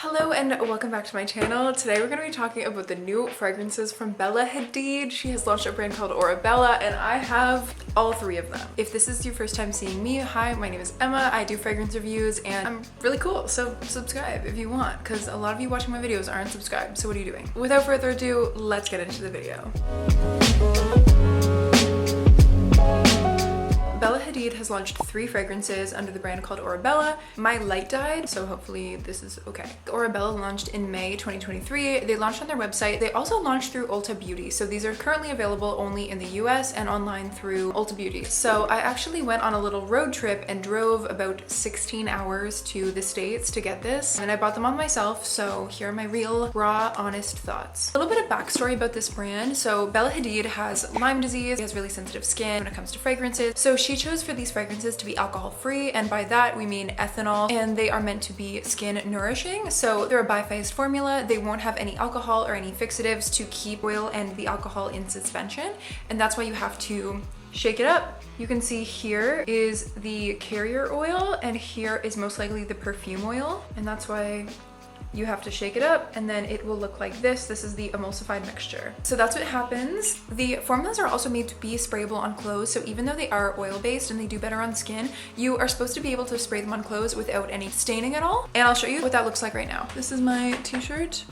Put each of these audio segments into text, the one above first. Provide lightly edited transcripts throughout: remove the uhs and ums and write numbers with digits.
Hello and welcome back to my channel. Today we're going to be talking about the new fragrances from Bella Hadid. She has launched a brand called Orebella and I have all three of them. If this is your first time seeing me, hi, my name is Emma. I do fragrance reviews and I'm really cool, so subscribe if you want, because a lot of you watching my videos aren't subscribed, so what are you doing? Without further ado, let's get into the video. Bella Hadid has launched three fragrances under the brand called Orebella. My light died, so hopefully this is okay. Orebella launched in May 2023. They launched on their website. They also launched through Ulta Beauty. So these are currently available only in the US and online through Ulta Beauty. So I actually went on a little road trip and drove about 16 hours to the States to get this. And I bought them on myself, so here are my real, raw, honest thoughts. A little bit of backstory about this brand. So Bella Hadid has Lyme disease. She has really sensitive skin when it comes to fragrances. So she chose for these fragrances to be alcohol free, and by that we mean ethanol, and they are meant to be skin nourishing. So they're a biphased formula. They won't have any alcohol or any fixatives to keep oil and the alcohol in suspension, and that's why you have to shake it up. You can see here is the carrier oil and here is most likely the perfume oil, and that's why you have to shake it up and then it will look like this. This is the emulsified mixture. So that's what happens. The formulas are also made to be sprayable on clothes. So even though they are oil-based and they do better on skin, you are supposed to be able to spray them on clothes without any staining at all. And I'll show you what that looks like right now. This is my t-shirt.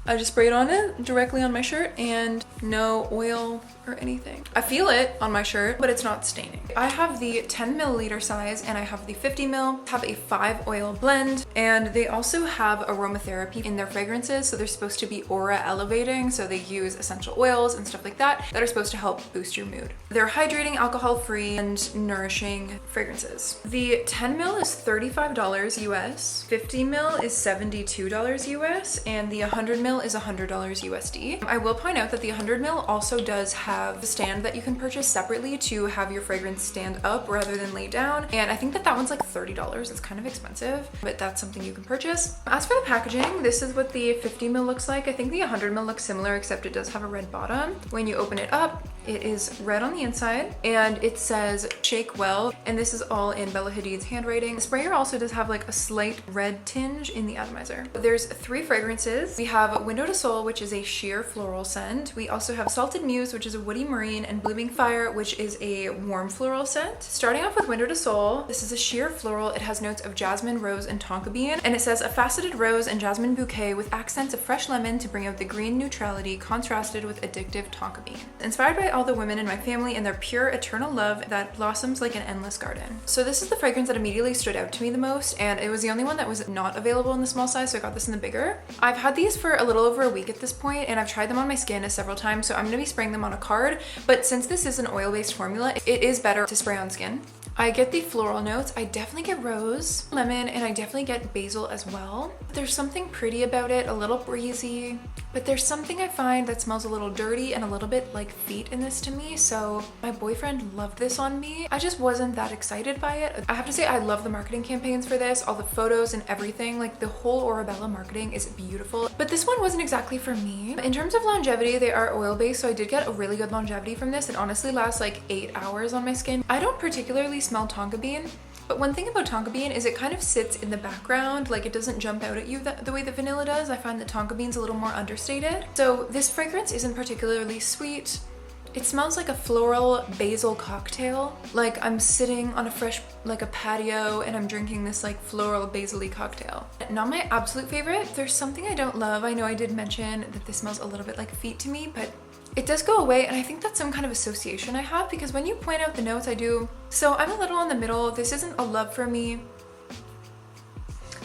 I just sprayed on it directly on my shirt and no oil or anything. I feel it on my shirt, but it's not staining. I have the 10 milliliter size and I have the 50 ml, have a 5 oil blend, and they also have aromatherapy in their fragrances. So they're supposed to be aura elevating. So they use essential oils and stuff like that that are supposed to help boost your mood. They're hydrating, alcohol free, and nourishing fragrances. The 10 ml is $35 US, 50 ml is $72 US, and the 100 ml is $100 USD. I will point out that the 100 ml also does have a stand that you can purchase separately to have your fragrance stand up rather than lay down, and I think that one's like $30. It's kind of expensive, but that's something you can purchase. As for the packaging, this is what the 50 ml looks like. I think the 100 ml looks similar, except it does have a red bottom. When you open it up, it is red on the inside and it says shake well, and this is all in Bella Hadid's handwriting. The sprayer also does have like a slight red tinge in the atomizer. There's three fragrances. We have Window to Soul, which is a sheer floral scent. We also have Salted Muse, which is a woody marine, and Blooming Fire, which is a warm floral scent. Starting off with Window to Soul, this is a sheer floral. It has notes of jasmine, rose, and tonka bean, and it says a faceted rose and jasmine bouquet with accents of fresh lemon to bring out the green neutrality contrasted with addictive tonka bean. Inspired by all the women in my family and their pure eternal love that blossoms like an endless garden. So this is the fragrance that immediately stood out to me the most, and it was the only one that was not available in the small size, so I got this in the bigger. I've had these for a little over a week at this point, and I've tried them on my skin several times, so I'm gonna be spraying them on a card, but since this is an oil-based formula, it is better to spray on skin. I get the floral notes. I definitely get rose, lemon, and I definitely get basil as well. There's something pretty about it, a little breezy, but there's something I find that smells a little dirty and a little bit like feet in this to me. So my boyfriend loved this on me. I just wasn't that excited by it. I have to say I love the marketing campaigns for this, all the photos and everything. Like the whole Orebella marketing is beautiful, but this one wasn't exactly for me. In terms of longevity, they are oil-based, so I did get a really good longevity from this. It honestly lasts like 8 hours on my skin. I don't particularly smell tonka bean, but one thing about tonka bean is it kind of sits in the background, like it doesn't jump out at you the way that vanilla does. I find that tonka bean's a little more understated. So this fragrance isn't particularly sweet. It smells like a floral basil cocktail. Like I'm sitting on a fresh, like a patio, and I'm drinking this like floral basil-y cocktail. Not my absolute favorite. There's something I don't love. I know I did mention that this smells a little bit like feet to me, but it does go away, and I think that's some kind of association I have, because when you point out the notes, I do. So I'm a little in the middle. This isn't a love for me.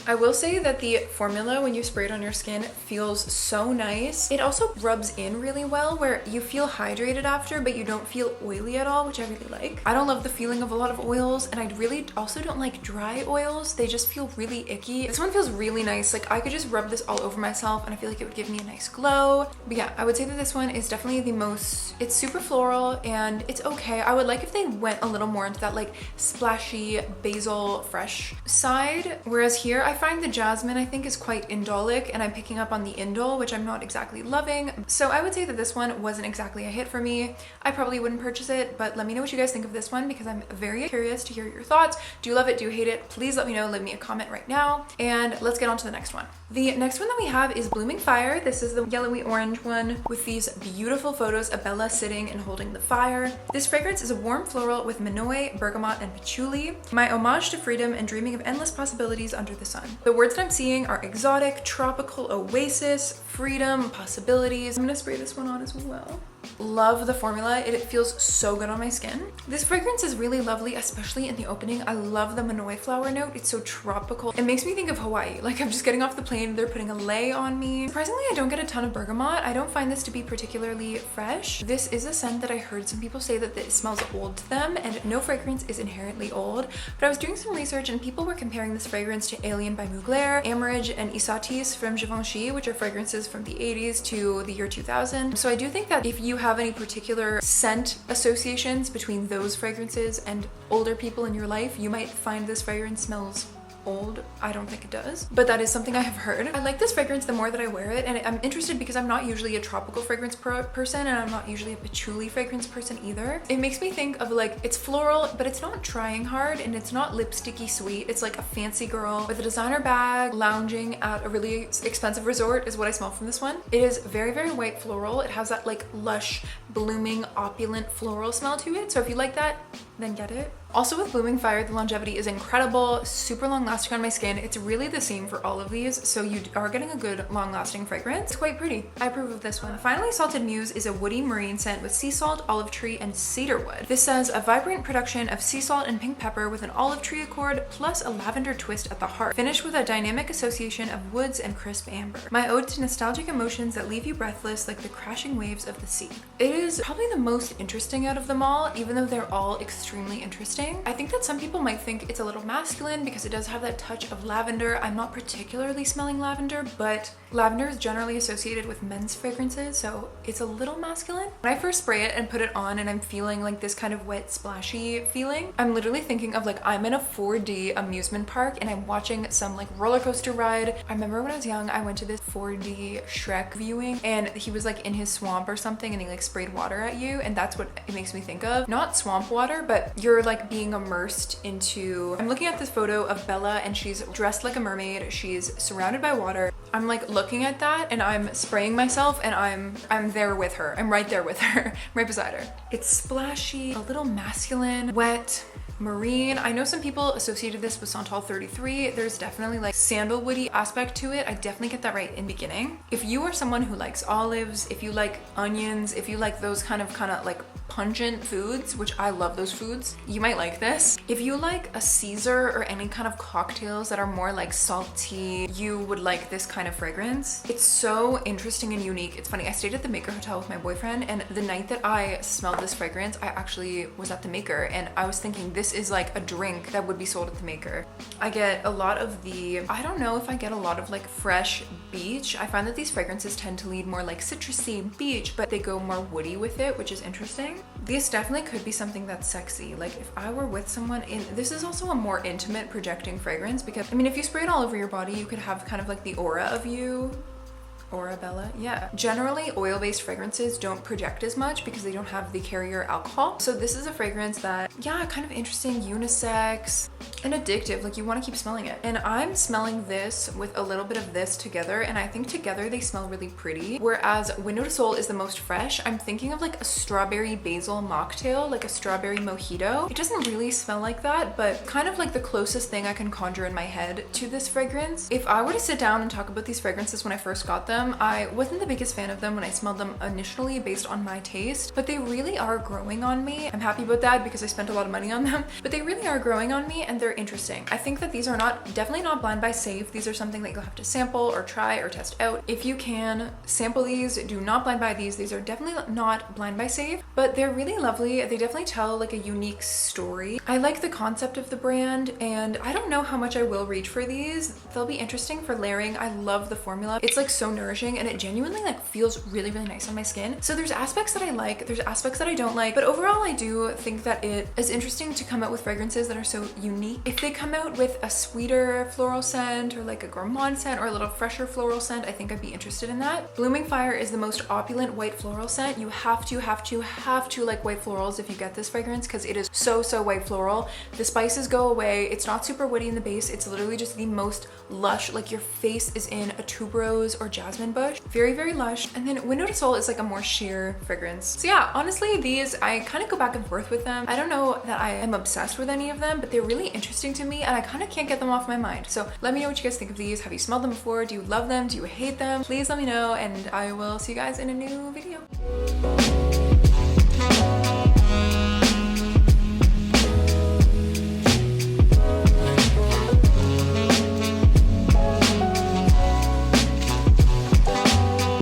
I will say that the formula, when you spray it on your skin, feels so nice. It also rubs in really well, where you feel hydrated after, but you don't feel oily at all, which I really like. I don't love the feeling of a lot of oils, and I really also don't like dry oils. They just feel really icky. This one feels really nice. Like I could just rub this all over myself and I feel like it would give me a nice glow. But yeah, I would say that this one is definitely the most, it's super floral and it's okay. I would like if they went a little more into that like splashy basil fresh side, whereas here I find the jasmine, I think, is quite indolic, and I'm picking up on the indole, which I'm not exactly loving. So I would say that this one wasn't exactly a hit for me. I probably wouldn't purchase it, but let me know what you guys think of this one because I'm very curious to hear your thoughts. Do you love it? Do you hate it? Please let me know. Leave me a comment right now. And let's get on to the next one. The next one that we have is Blooming Fire. This is the yellowy orange one with these beautiful photos of Bella sitting and holding the fire. This fragrance is a warm floral with manoi, bergamot, and patchouli. My homage to freedom and dreaming of endless possibilities under the sun. The words that I'm seeing are exotic, tropical, oasis, freedom, possibilities. I'm gonna spray this one on as well. Love the formula. It feels so good on my skin. This fragrance is really lovely, especially in the opening. I love the manoi flower note. It's so tropical. It makes me think of Hawaii. Like I'm just getting off the plane, they're putting a lei on me. Surprisingly, I don't get a ton of bergamot. I don't find this to be particularly fresh. This is a scent that I heard some people say that it smells old to them, and no fragrance is inherently old. But I was doing some research and people were comparing this fragrance to Alien by Mugler, Amarage, and Isatis from Givenchy, which are fragrances from the 80s to the year 2000. So I do think that if you have any particular scent associations between those fragrances and older people in your life, you might find this fragrance smells old. I don't think it does, but that is something I have heard. I like this fragrance the more that I wear it, and I'm interested because I'm not usually a tropical fragrance person, and I'm not usually a patchouli fragrance person either. It makes me think of like, it's floral, but it's not trying hard, and it's not lipsticky sweet. It's like a fancy girl with a designer bag lounging at a really expensive resort is what I smell from this one. It is very, very white floral. It has that like lush, blooming, opulent floral smell to it. So if you like that, then get it. Also with Blooming Fire, the longevity is incredible, super long lasting on my skin. It's really the same for all of these, so you are getting a good long lasting fragrance. It's quite pretty. I approve of this one. Finally, Salted Muse is a woody marine scent with sea salt, olive tree, and cedarwood. This says a vibrant production of sea salt and pink pepper with an olive tree accord plus a lavender twist at the heart, finished with a dynamic association of woods and crisp amber. My ode to nostalgic emotions that leave you breathless like the crashing waves of the sea. It is probably the most interesting out of them all, even though they're all extremely interesting. I think that some people might think it's a little masculine because it does have that touch of lavender. I'm not particularly smelling lavender, but lavender is generally associated with men's fragrances, so it's a little masculine. When I first spray it and put it on and I'm feeling like this kind of wet, splashy feeling, I'm literally thinking of like I'm in a 4D amusement park and I'm watching some like roller coaster ride. I remember when I was young, I went to this 4D Shrek viewing and he was like in his swamp or something and he like sprayed water at you, and that's what it makes me think of. Not swamp water, but you're like being immersed into... I'm looking at this photo of Bella and she's dressed like a mermaid. She's surrounded by water. I'm like looking at that and I'm spraying myself and I'm there with her. I'm right there with her, right beside her. It's splashy, a little masculine, wet, marine. I know some people associated this with Santal 33. There's definitely like sandalwoody aspect to it. I definitely get that right in beginning. If you are someone who likes olives, if you like onions, if you like those kind of like pungent foods, which I love those foods, you might like this. If you like a Caesar or any kind of cocktails that are more like salty, you would like this kind of fragrance. It's so interesting and unique. It's funny, I stayed at the Maker Hotel with my boyfriend, and the night that I smelled this fragrance, I actually was at the Maker and I was thinking this is like a drink that would be sold at the Maker. I get a lot of the, I don't know if I get a lot of like fresh beach. I find that these fragrances tend to lead more like citrusy beach, but they go more woody with it, which is interesting. This definitely could be something that's sexy. Like if I were with someone in, this is also a more intimate projecting fragrance because I mean, if you spray it all over your body, you could have kind of like the aura of you. Orebella, yeah. Generally, oil-based fragrances don't project as much because they don't have the carrier alcohol. So this is a fragrance that, yeah, kind of interesting, unisex, and addictive. Like you want to keep smelling it. And I'm smelling this with a little bit of this together, and I think together they smell really pretty. Whereas Window to Soul is the most fresh. I'm thinking of like a strawberry basil mocktail, like a strawberry mojito. It doesn't really smell like that, but kind of like the closest thing I can conjure in my head to this fragrance. If I were to sit down and talk about these fragrances when I first got them, I wasn't the biggest fan of them when I smelled them initially based on my taste, but they really are growing on me. I'm happy about that because I spent a lot of money on them, but they really are growing on me and they're interesting. I think that these are definitely not blind buy safe. These are something that you'll have to sample or try or test out. If you can, sample these, do not blind buy these. These are definitely not blind buy safe, but they're really lovely. They definitely tell like a unique story. I like the concept of the brand, and I don't know how much I will reach for these. They'll be interesting for layering. I love the formula. It's like so nourishing nourishing, and it genuinely like feels really, really nice on my skin. So there's aspects that I like, there's aspects that I don't like, but overall I do think that it is interesting to come out with fragrances that are so unique. If they come out with a sweeter floral scent or like a gourmand scent or a little fresher floral scent, I think I'd be interested in that. Blooming Fire is the most opulent white floral scent. You have to like white florals if you get this fragrance, because it is so white floral. The spices go away. It's not super woody in the base. It's literally just the most lush, like your face is in a tuberose or jasmine bush. Very, very lush. And then Window to Soul is like a more sheer fragrance. So yeah, honestly, these, I kind of go back and forth with them. I don't know that I am obsessed with any of them, but they're really interesting to me and I kind of can't get them off my mind. So let me know what you guys think of these. Have you smelled them before? Do you love them? Do you hate them? Please let me know, and I will see you guys in a new video.